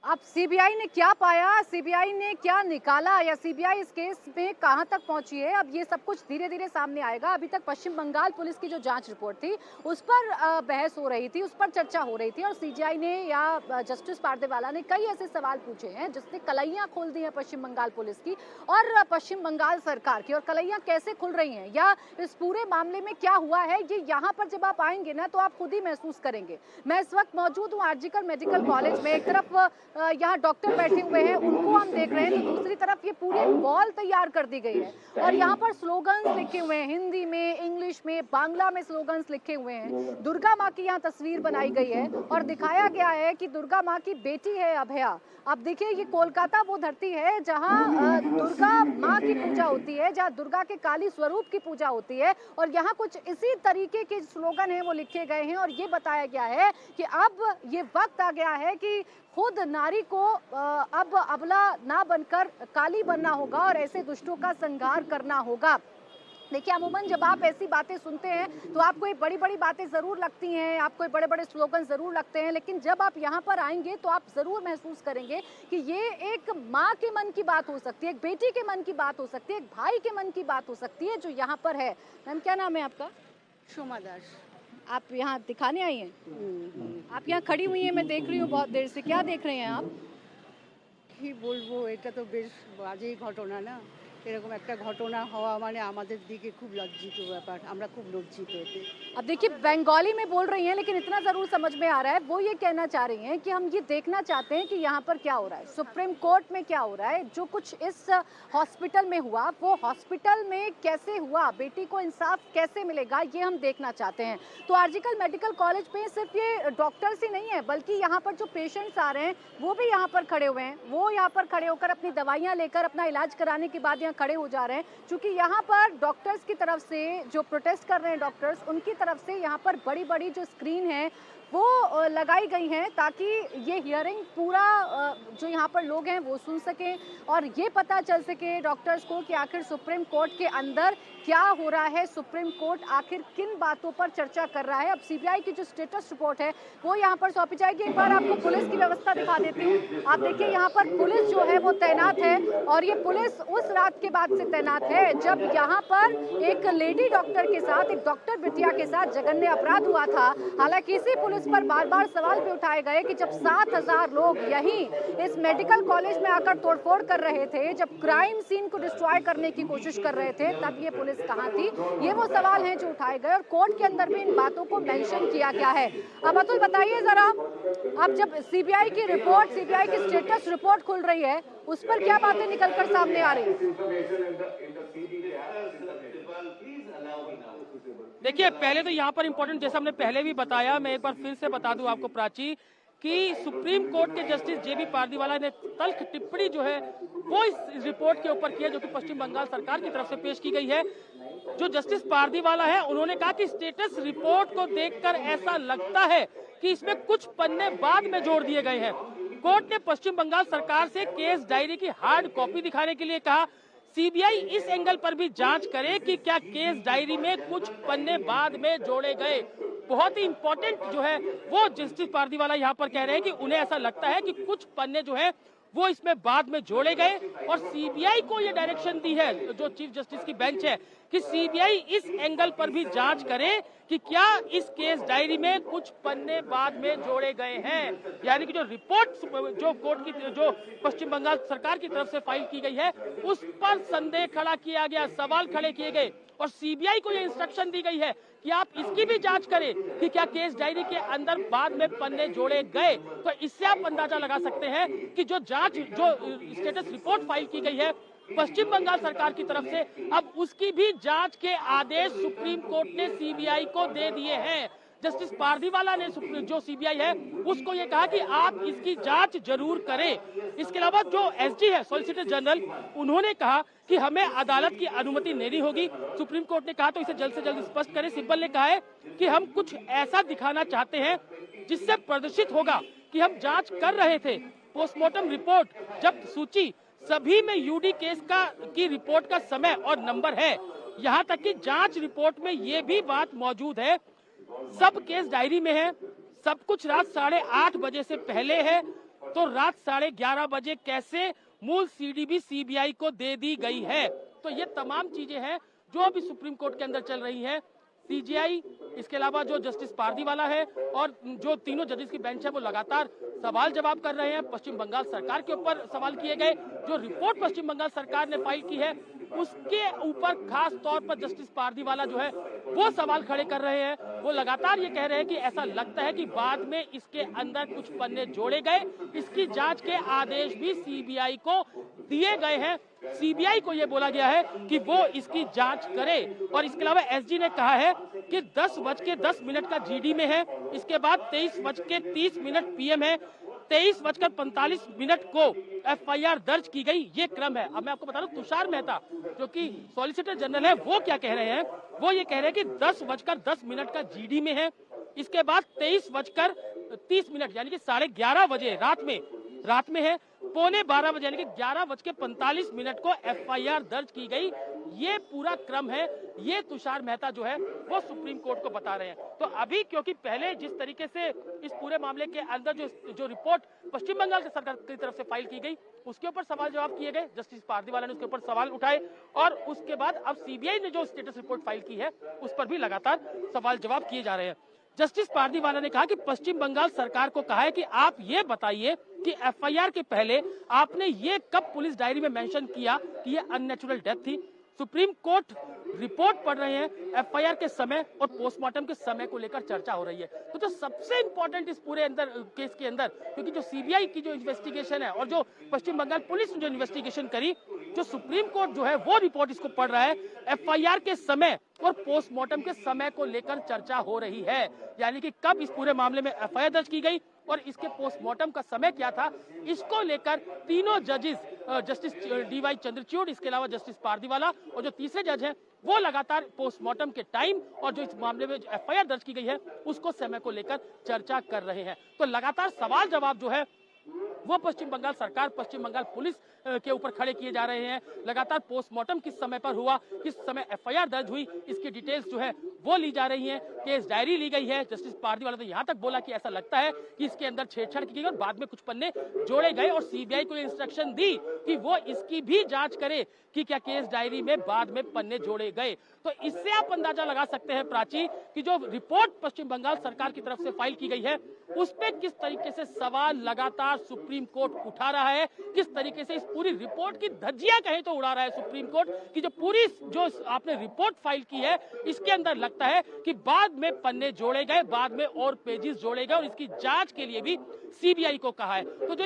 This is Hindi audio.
अब सीबीआई ने क्या पाया, सीबीआई ने क्या निकाला या सीबीआई इस केस में कहां तक पहुंची है, अब ये सब कुछ धीरे धीरे सामने आएगा। अभी तक पश्चिम बंगाल पुलिस की जो जांच रिपोर्ट थी उस पर बहस हो रही थी, उस पर चर्चा हो रही थी और सीबीआई ने या जस्टिस पारदेवाला ने कई ऐसे सवाल पूछे हैं जिसने कलैयां खोल दी है पश्चिम बंगाल पुलिस की और पश्चिम बंगाल सरकार की। और कलैयां कैसे खुल रही हैं या इस पूरे मामले में क्या हुआ है, ये यहाँ पर जब आप आएंगे ना तो आप खुद ही महसूस करेंगे। मैं इस वक्त मौजूद हूँ आरजीकर मेडिकल कॉलेज में। एक तरफ यहाँ डॉक्टर बैठे हुए हैं, उनको हम देख रहे हैं, तो दूसरी तरफ ये पूरी वॉल तैयार कर दी गई है और यहाँ पर स्लोगन्स लिखे हुए हैं, हिंदी में, इंग्लिश में, बांग्ला में स्लोगन्स लिखे हुए हैं। दुर्गा माँ की यहाँ तस्वीर बनाई गई है और दिखाया गया है कि दुर्गा माँ की बेटी है अभया। अब देखिए, ये कोलकाता वो धरती है जहाँ दुर्गा माँ की पूजा होती है, जहाँ दुर्गा के काली स्वरूप की पूजा होती है और यहाँ कुछ इसी तरीके के स्लोगन हैं वो लिखे गए हैं और ये बताया गया है कि अब ये वक्त आ गया है कि खुद नारी को अब अबला ना बनकर काली बनना होगा और ऐसे दुष्टों का संहार करना होगा। देखिए, अमूमन जब आप ऐसी बातें सुनते हैं तो आपको ये बड़ी बड़ी बातें जरूर लगती हैं, आपको ये बड़े बड़े स्लोगन जरूर लगते हैं, लेकिन जब आप यहाँ पर आएंगे तो आप जरूर महसूस करेंगे कि ये एक माँ के मन की बात हो सकती है, एक बेटी के मन की बात हो सकती है, एक भाई के मन की बात हो सकती है जो यहाँ पर है। मैम, क्या नाम है आपका? सोमा दास। आप यहाँ दिखाने आई हैं? आप यहाँ खड़ी हुई हैं, मैं देख रही हूँ बहुत देर से। क्या देख रहे हैं आप? কি বলবো, এটা তো বেশ বাজেই ঘটনা না। এরকম একটা ঘটনা হওয়া মানে আমাদের দিকে খুব লজ্জিত ব্যাপার, আমরা খুব লজ্জিত এতে। अब देखिए, बंगाली में बोल रही हैं लेकिन इतना जरूर समझ में आ रहा है, वो ये कहना चाह रही हैं कि हम ये देखना चाहते हैं कि यहाँ पर क्या हो रहा है, सुप्रीम कोर्ट में क्या हो रहा है, जो कुछ इस हॉस्पिटल में हुआ वो हॉस्पिटल में कैसे हुआ, बेटी को इंसाफ कैसे मिलेगा, ये हम देखना चाहते हैं। तो आरजीकर मेडिकल कॉलेज पे सिर्फ ये डॉक्टर्स ही नहीं है बल्कि यहाँ पर जो पेशेंट्स आ रहे हैं वो भी यहाँ पर खड़े हुए हैं, वो यहाँ पर खड़े होकर अपनी दवाइयाँ लेकर अपना इलाज कराने के बाद यहाँ खड़े हो जा रहे हैं। क्योंकि यहाँ पर डॉक्टर्स की तरफ से जो प्रोटेस्ट कर रहे हैं डॉक्टर्स, उनकी तरफ से यहाँ पर बड़ी बड़ी जो स्क्रीन है वो लगाई गई हैं ताकि ये हियरिंग पूरा जो यहाँ पर लोग हैं वो सुन सकें और ये पता चल सके डॉक्टर्स को कि आखिर सुप्रीम कोर्ट के अंदर क्या हो रहा है, सुप्रीम कोर्ट आखिर किन बातों पर चर्चा कर रहा है। अब सीबीआई की जो स्टेटस रिपोर्ट है वो यहाँ पर सौंपी जाएगी। एक बार आपको पुलिस की व्यवस्था दिखा देती हूँ। आप देखिए, यहाँ पर पुलिस जो है वो तैनात है और ये पुलिस उस रात के बाद से तैनात है जब यहाँ पर एक लेडी डॉक्टर के साथ, एक डॉक्टर बिटिया के साथ जघन्य अपराध हुआ था। हालांकि इसी पुलिस पर बार बार सवाल भी उठाए गए कि जब 7,000 लोग यहीं इस मेडिकल कॉलेज में आकर तोड़फोड़ कर रहे थे, जब क्राइम सीन को डिस्ट्रॉय करने की कोशिश कर रहे थे, तब ये पुलिस कहाँ थी? ये वो सवाल हैं जो उठाए गए और कोर्ट के अंदर भी इन बातों को मेंशन किया गया है। अब अतुल बताइए जरा, अब जब सीबीआई की रिपोर्ट, सीबीआई की स्टेटस रिपोर्ट खुल रही है, उस पर क्या बातें निकलकर सामने आ रही है? देखिए, पहले तो यहाँ पर इम्पोर्टेंट, जैसा हमने पहले भी बताया, मैं एक बार फिर से बता दूं आपको प्राची, कि सुप्रीम कोर्ट के जस्टिस जेबी पारदीवाला ने तल्ख टिप्पणी जो है वो इस रिपोर्ट के ऊपर की है जो कि पश्चिम बंगाल सरकार की तरफ से पेश की गई है। जो जस्टिस पारदीवाला है उन्होंने कहा कि स्टेटस रिपोर्ट को देखकर ऐसा लगता है कि इसमें कुछ पन्ने बाद में जोड़ दिए गए हैं। कोर्ट ने पश्चिम बंगाल सरकार से केस डायरी की हार्ड कॉपी दिखाने के लिए कहा। सीबीआई इस एंगल पर भी जांच करे कि क्या केस डायरी में कुछ पन्ने बाद में जोड़े गए। बहुत ही इंपॉर्टेंट जो है वो जस्टिस पारदीवाला यहाँ पर कह रहे हैं कि उन्हें ऐसा लगता है कि कुछ पन्ने जो है वो इसमें बाद में जोड़े गए और सीबीआई को ये डायरेक्शन दी है जो चीफ जस्टिस की बेंच है कि सीबीआई इस एंगल पर भी जांच करे कि क्या इस केस डायरी में कुछ पन्ने बाद में जोड़े गए हैं। यानी कि जो रिपोर्ट जो कोर्ट की, जो पश्चिम बंगाल सरकार की तरफ से फाइल की गई है, उस पर संदेह खड़ा किया गया, सवाल खड़े किए गए और सीबीआई को ये इंस्ट्रक्शन दी गई है कि आप इसकी भी जांच करें कि क्या केस डायरी के अंदर बाद में पन्ने जोड़े गए। तो इससे आप अंदाजा लगा सकते हैं कि जो जांच, जो स्टेटस रिपोर्ट फाइल की गई है पश्चिम बंगाल सरकार की तरफ से, अब उसकी भी जांच के आदेश सुप्रीम कोर्ट ने सीबीआई को दे दिए हैं। जस्टिस पारदीवाला ने जो सीबीआई है उसको ये कहा कि आप इसकी जांच जरूर करें। इसके अलावा जो एसजी है, सॉलिसिटर जनरल, उन्होंने कहा कि हमें अदालत की अनुमति लेनी होगी। सुप्रीम कोर्ट ने कहा तो इसे जल्द से जल्द स्पष्ट करें। सिब्बल ने कहा है कि हम कुछ ऐसा दिखाना चाहते हैं जिससे प्रदर्शित होगा कि हम जांच कर रहे थे। पोस्टमार्टम रिपोर्ट, जब्त सूची, सभी में यूडी केस की रिपोर्ट का समय और नंबर है। यहाँ तक कि जांच रिपोर्ट में ये भी बात मौजूद है, सब केस डायरी में है, सब कुछ रात 8:30 बजे से पहले है। तो रात 11:30 बजे कैसे मूल सीडीबी सीबीआई को दे दी गई है। तो ये तमाम चीजें हैं जो अभी सुप्रीम कोर्ट के अंदर चल रही है। सीजीआई, इसके अलावा जो जस्टिस पारदीवाला है और जो तीनों जजेस की बेंच है वो लगातार सवाल जवाब कर रहे हैं। पश्चिम बंगाल सरकार के ऊपर सवाल किए गए। जो रिपोर्ट पश्चिम बंगाल सरकार ने फाइल की है उसके ऊपर खास तौर पर जस्टिस पारदीवाला जो है वो सवाल खड़े कर रहे हैं। वो लगातार ये कह रहे हैं कि ऐसा लगता है कि बाद में इसके अंदर कुछ पन्ने जोड़े गए। इसकी जांच के आदेश भी सीबीआई को दिए गए हैं। सीबीआई को यह बोला गया है कि वो इसकी जांच करे। और इसके अलावा एसजी ने कहा है कि 10:10 का जीडी में है, इसके बाद 23:30 पीएम है, 23:45 को एफआईआर दर्ज की गई। ये क्रम है। अब मैं आपको बता दूं, तुषार मेहता जो कि सॉलिसिटर जनरल है वो क्या कह रहे हैं, वो ये कह रहे हैं कि 10:10 का जीडी में है, इसके बाद 23:30 यानी कि 11:30 बजे रात में है, 11:45 बजे यानी कि 11:45 को एफआईआर दर्ज की गई। ये पूरा क्रम है। ये तुषार मेहता जो है वो सुप्रीम कोर्ट को बता रहे हैं। तो अभी क्योंकि पहले जिस तरीके से इस पूरे मामले के अंदर जो रिपोर्ट पश्चिम बंगाल की सरकार की तरफ से फाइल की गई उसके ऊपर सवाल जवाब किए गए, जस्टिस पारदीवाला ने उसके ऊपर सवाल उठाए और उसके बाद अब सीबीआई ने जो स्टेटस रिपोर्ट फाइल की है उस पर भी लगातार सवाल जवाब किए जा रहे हैं। जस्टिस पारदीवाला ने कहा कि पश्चिम बंगाल सरकार को कहा है कि आप ये बताइए कि एफआईआर के पहले आपने ये कब पुलिस डायरी में मेंशन किया कि ये अननेचुरल डेथ थी। सुप्रीम कोर्ट रिपोर्ट पढ़ रहे हैं, एफआईआर के समय और पोस्टमार्टम के समय को लेकर चर्चा हो रही है। तो सबसे इंपॉर्टेंट इस पूरे केस के अंदर, क्योंकि जो सीबीआई की जो इन्वेस्टिगेशन है और जो पश्चिम बंगाल पुलिस ने जो इन्वेस्टिगेशन करी, जो सुप्रीम कोर्ट जो है वो रिपोर्ट इसको पढ़ रहा है, एफआईआर के समय और पोस्टमार्टम के समय को लेकर चर्चा हो रही है। यानी कि कब इस पूरे मामले में एफआईआर दर्ज की गई और इसके पोस्टमार्टम का समय क्या था, इसको लेकर तीनों जजेस, जस्टिस डीवाई चंद्रचूड़, इसके अलावा जस्टिस पारदीवाला और जो तीसरे जज हैं वो लगातार पोस्टमार्टम के टाइम और जो इस मामले में एफआईआर दर्ज की गई है उसको समय को लेकर चर्चा कर रहे हैं। तो लगातार सवाल जवाब जो है वो पश्चिम बंगाल सरकार, पश्चिम बंगाल पुलिस के ऊपर खड़े किए जा रहे हैं। लगातार पोस्टमार्टम किस समय पर हुआ, किस समय एफआईआर दर्ज हुई, इसकी डिटेल्स जो है वो ली जा रही हैं। केस डायरी ली गई है। जस्टिस पारदीवाला तो यहाँ तक बोला कि ऐसा लगता है कि इसके अंदर छेड़छाड़ की गई और बाद में कुछ पन्ने जोड़े गए और सीबीआई को इंस्ट्रक्शन दी कि वो इसकी भी जांच करे कि क्या केस डायरी में बाद में पन्ने जोड़े गए। तो इससे आप अंदाजा लगा सकते हैं प्राची कि जो रिपोर्ट पश्चिम बंगाल सरकार की तरफ से फाइल की गई है उस पे किस तरीके से सवाल लगातार सुप्रीम कोर्ट उठा रहा है, किस तरीके से इस पूरी रिपोर्ट की धज्जियां कहे तो उड़ा रहा है सुप्रीम कोर्ट की जो आपने रिपोर्ट फाइल की है इसके अंदर लगता है कि बाद में पन्ने जोड़े गए, बाद में और पेजेस जोड़े गए और इसकी जांच के लिए भी सीबीआई को कहा है। तो जो